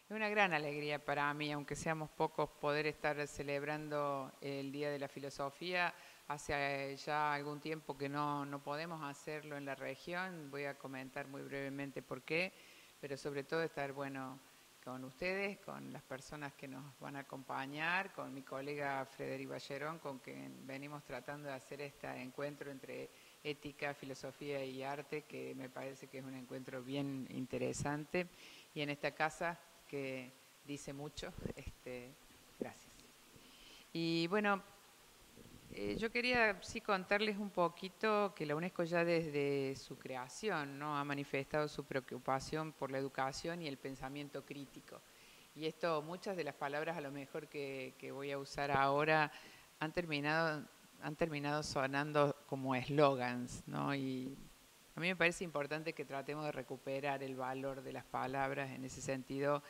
Es una gran alegría para mí, aunque seamos pocos, poder estar celebrando el Día de la Filosofía. Hace ya algún tiempo que no podemos hacerlo en la región. Voy a comentar muy brevemente por qué, pero sobre todo estar, bueno, con ustedes, con las personas que nos van a acompañar, con mi colega Frederic Ballerón, con quien venimos tratando de hacer este encuentro entre ética, filosofía y arte, que me parece que es un encuentro bien interesante. Y en esta casa que dice mucho. Gracias. Y bueno, yo quería sí contarles un poquito que la UNESCO ya desde su creación, ¿no?, ha manifestado su preocupación por la educación y el pensamiento crítico. Y esto, muchas de las palabras a lo mejor que voy a usar ahora han terminado sonando como eslogans, ¿no? Y a mí me parece importante que tratemos de recuperar el valor de las palabras. En ese sentido,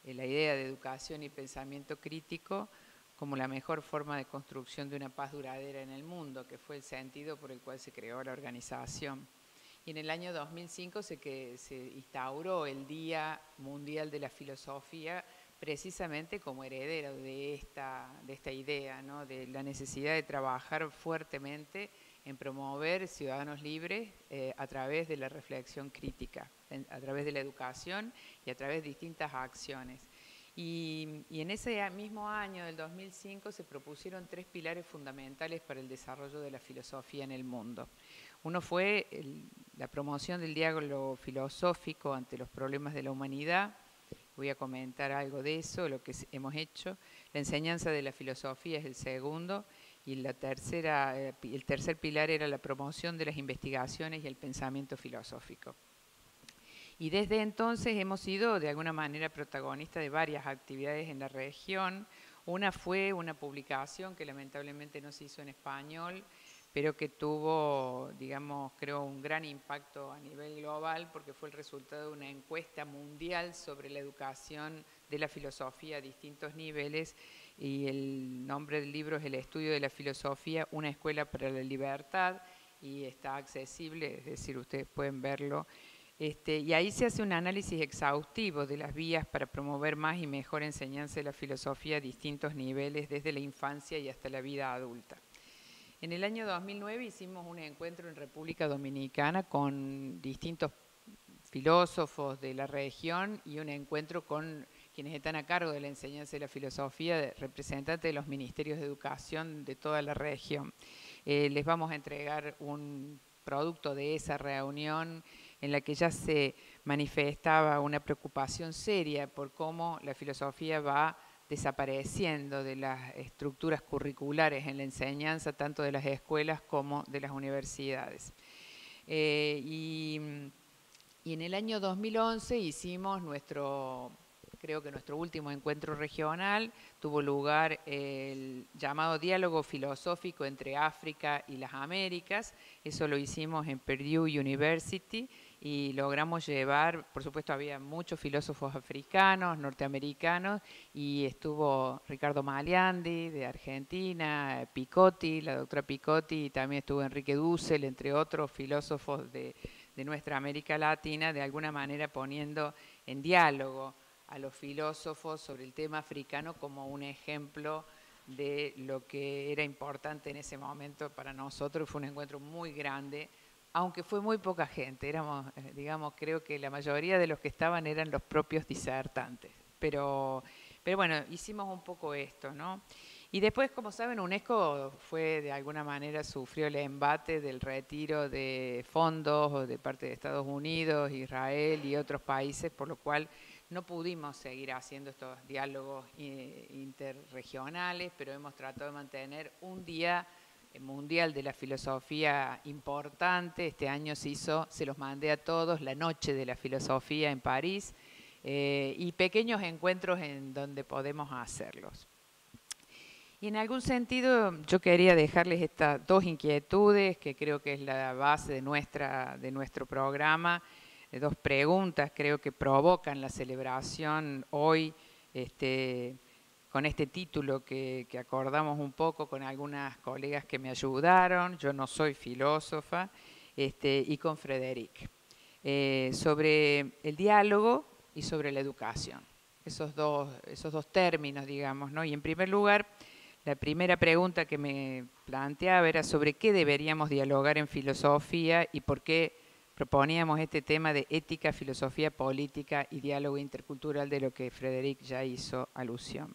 la idea de educación y pensamiento crítico como la mejor forma de construcción de una paz duradera en el mundo, que fue el sentido por el cual se creó la organización. Y en el año 2005 se instauró el Día Mundial de la Filosofía, precisamente como heredero de esta idea, ¿no?, de la necesidad de trabajar fuertemente en promover ciudadanos libres a través de la reflexión crítica, a través de la educación y a través de distintas acciones. Y en ese mismo año del 2005 se propusieron 3 pilares fundamentales para el desarrollo de la filosofía en el mundo. Uno fue la promoción del diálogo filosófico ante los problemas de la humanidad. Voy a comentar algo de eso, lo que hemos hecho. La enseñanza de la filosofía es el segundo. Y el tercer pilar era la promoción de las investigaciones y el pensamiento filosófico. Y desde entonces hemos sido de alguna manera protagonistas de varias actividades en la región. Una fue una publicación que lamentablemente no se hizo en español, pero que tuvo, digamos, creo, un gran impacto a nivel global, porque fue el resultado de una encuesta mundial sobre la educación de la filosofía a distintos niveles, y el nombre del libro es El estudio de la filosofía, una escuela para la libertad, y está accesible, es decir, ustedes pueden verlo. Y ahí se hace un análisis exhaustivo de las vías para promover más y mejor enseñanza de la filosofía a distintos niveles, desde la infancia y hasta la vida adulta. En el año 2009 hicimos un encuentro en República Dominicana con distintos filósofos de la región y un encuentro con quienes están a cargo de la enseñanza de la filosofía, representantes de los ministerios de educación de toda la región. Les vamos a entregar un producto de esa reunión en la que ya se manifestaba una preocupación seria por cómo la filosofía va desapareciendo de las estructuras curriculares en la enseñanza, tanto de las escuelas como de las universidades. Y en el año 2011 hicimos creo que nuestro último encuentro regional. Tuvo lugar el llamado diálogo filosófico entre África y las Américas. Eso lo hicimos en Purdue University y logramos llevar, por supuesto había muchos filósofos africanos, norteamericanos, y estuvo Ricardo Maliandi de Argentina, Picotti, la doctora Picotti, y también estuvo Enrique Dussel, entre otros filósofos de nuestra América Latina, de alguna manera poniendo en diálogo a los filósofos sobre el tema africano como un ejemplo de lo que era importante en ese momento para nosotros. Fue un encuentro muy grande, aunque fue muy poca gente. Éramos, digamos, creo que la mayoría de los que estaban eran los propios disertantes. Pero bueno, hicimos un poco esto, ¿no? Y después, como saben, UNESCO fue, de alguna manera, sufrió el embate del retiro de fondos de parte de Estados Unidos, Israel y otros países, por lo cual no pudimos seguir haciendo estos diálogos interregionales, pero hemos tratado de mantener un día mundial de la filosofía importante. Este año se los mandé a todos, la Noche de la Filosofía en París, y pequeños encuentros en donde podemos hacerlos. Y en algún sentido yo quería dejarles estas 2 inquietudes, que creo que es la base de nuestro programa, 2 preguntas creo que provocan la celebración hoy, con este título que acordamos un poco con algunas colegas que me ayudaron. Yo no soy filósofa, y con Frederic, sobre el diálogo y sobre la educación. esos dos términos, digamos, ¿no? Y en primer lugar, la primera pregunta que me planteaba era sobre qué deberíamos dialogar en filosofía y por qué proponíamos este tema de ética, filosofía política y diálogo intercultural, de lo que Frederic ya hizo alusión.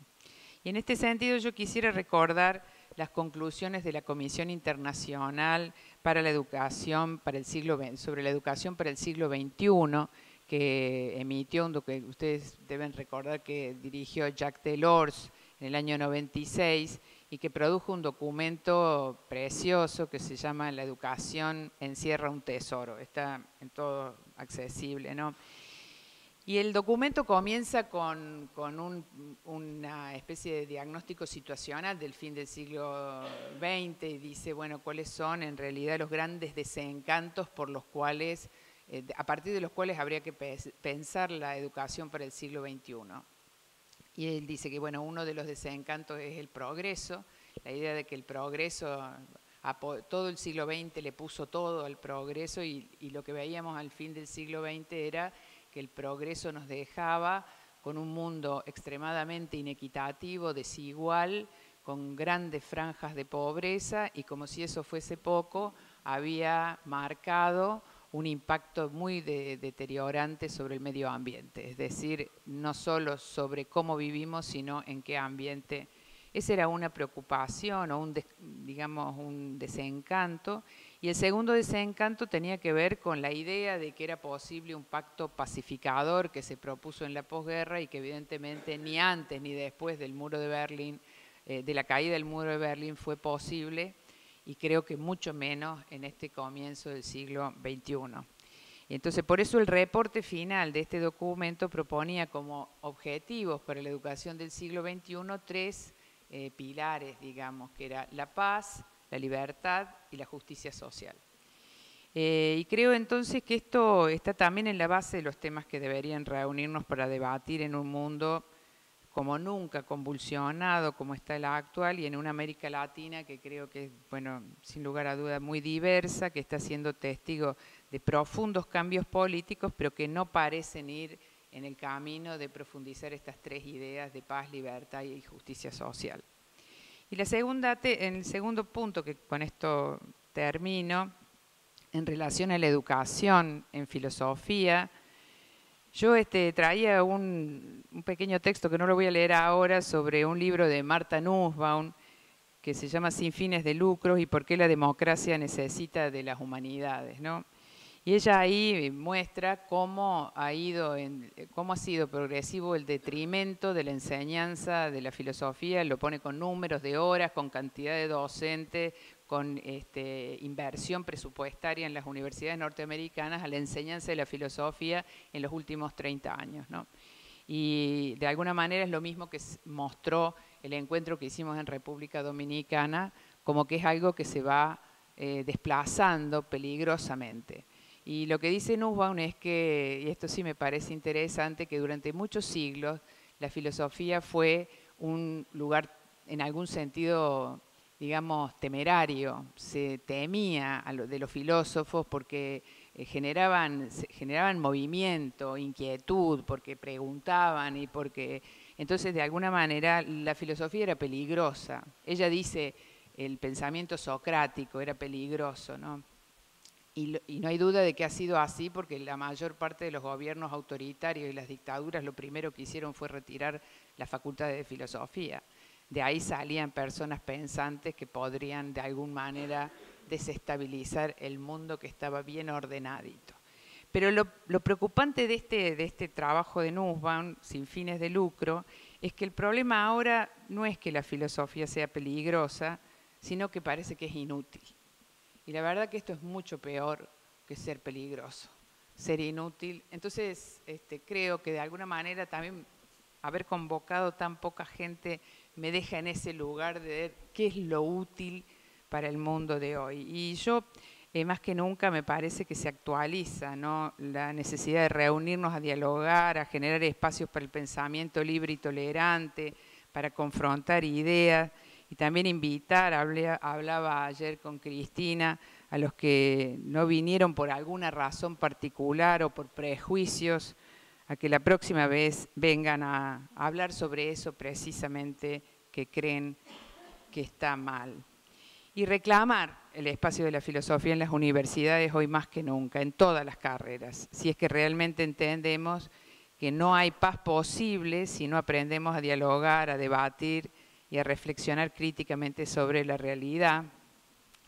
Y en este sentido yo quisiera recordar las conclusiones de la Comisión Internacional para la Educación para el siglo XX, sobre la educación para el siglo XXI, que emitió un documento que ustedes deben recordar que dirigió Jacques Delors en el año 96 y que produjo un documento precioso que se llama La educación encierra un tesoro. Está en todo accesible, ¿no? Y el documento comienza con una especie de diagnóstico situacional del fin del siglo XX y dice, bueno, cuáles son en realidad los grandes desencantos por los cuales, a partir de los cuales habría que pensar la educación para el siglo XXI. Y él dice que, bueno, uno de los desencantos es el progreso, la idea de que el progreso, todo el siglo XX le puso todo al progreso y lo que veíamos al fin del siglo XX era que el progreso nos dejaba con un mundo extremadamente inequitativo, desigual, con grandes franjas de pobreza y como si eso fuese poco, había marcado un impacto muy deteriorante sobre el medio ambiente, es decir, no solo sobre cómo vivimos, sino en qué ambiente. Esa era una preocupación o digamos, un desencanto. Y el segundo desencanto tenía que ver con la idea de que era posible un pacto pacificador que se propuso en la posguerra y que evidentemente ni antes ni después del muro de Berlín, de la caída del muro de Berlín fue posible, y creo que mucho menos en este comienzo del siglo XXI. Y entonces, por eso el reporte final de este documento proponía como objetivos para la educación del siglo XXI tres pilares, digamos, que era la paz, la libertad y la justicia social. Y creo entonces que esto está también en la base de los temas que deberían reunirnos para debatir en un mundo como nunca convulsionado como está la actual y en una América Latina que creo que es, bueno, sin lugar a duda muy diversa, que está siendo testigo de profundos cambios políticos, pero que no parecen ir en el camino de profundizar estas tres ideas de paz, libertad y justicia social. Y en el segundo punto, que con esto termino, en relación a la educación en filosofía, yo traía un pequeño texto que no lo voy a leer ahora sobre un libro de Martha Nussbaum que se llama Sin fines de lucro y por qué la democracia necesita de las humanidades, ¿no? Y ella ahí muestra cómo ha sido progresivo el detrimento de la enseñanza de la filosofía, lo pone con números de horas, con cantidad de docentes, con inversión presupuestaria en las universidades norteamericanas a la enseñanza de la filosofía en los últimos 30 años, ¿no? Y de alguna manera es lo mismo que mostró el encuentro que hicimos en República Dominicana, como que es algo que se va desplazando peligrosamente. Y lo que dice Nussbaum es que, y esto sí me parece interesante, que durante muchos siglos la filosofía fue un lugar en algún sentido, digamos, temerario. Se temía de los filósofos porque generaban movimiento, inquietud, porque preguntaban y porque... Entonces, de alguna manera, la filosofía era peligrosa. Ella dice, el pensamiento socrático era peligroso, ¿no? Y no hay duda de que ha sido así porque la mayor parte de los gobiernos autoritarios y las dictaduras lo primero que hicieron fue retirar la facultad de filosofía. De ahí salían personas pensantes que podrían de alguna manera desestabilizar el mundo que estaba bien ordenadito. Pero lo preocupante de este trabajo de Nussbaum, sin fines de lucro, es que el problema ahora no es que la filosofía sea peligrosa, sino que parece que es inútil. Y la verdad que esto es mucho peor que ser peligroso, ser inútil. Entonces, creo que de alguna manera también haber convocado tan poca gente me deja en ese lugar de ver qué es lo útil para el mundo de hoy. Y yo, más que nunca, me parece que se actualiza, ¿no?, la necesidad de reunirnos a dialogar, a generar espacios para el pensamiento libre y tolerante, para confrontar ideas. Y también invitar, hablaba ayer con Cristina, a los que no vinieron por alguna razón particular o por prejuicios a que la próxima vez vengan a hablar sobre eso precisamente que creen que está mal. Y reclamar el espacio de la filosofía en las universidades hoy más que nunca, en todas las carreras, si es que realmente entendemos que no hay paz posible si no aprendemos a dialogar, a debatir y a reflexionar críticamente sobre la realidad,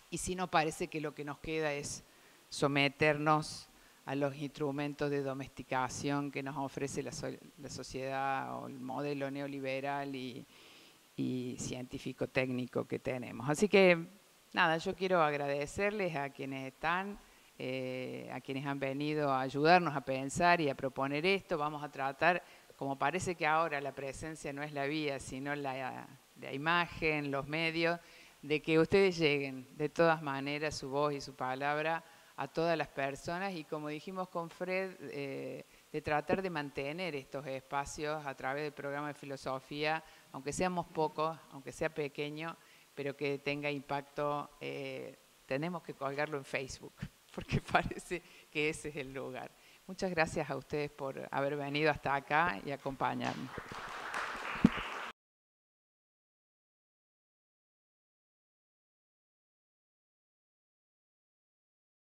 y si no parece que lo que nos queda es someternos a los instrumentos de domesticación que nos ofrece la sociedad o el modelo neoliberal y científico-técnico que tenemos. Así que, nada, yo quiero agradecerles a quienes están, a quienes han venido a ayudarnos a pensar y a proponer esto. Vamos a tratar, como parece que ahora la presencia no es la vía, sino la imagen, los medios, de que ustedes lleguen de todas maneras su voz y su palabra a todas las personas y, como dijimos con Fred, de tratar de mantener estos espacios a través del programa de filosofía, aunque seamos pocos, aunque sea pequeño, pero que tenga impacto. Tenemos que colgarlo en Facebook, porque parece que ese es el lugar. Muchas gracias a ustedes por haber venido hasta acá y acompañarnos.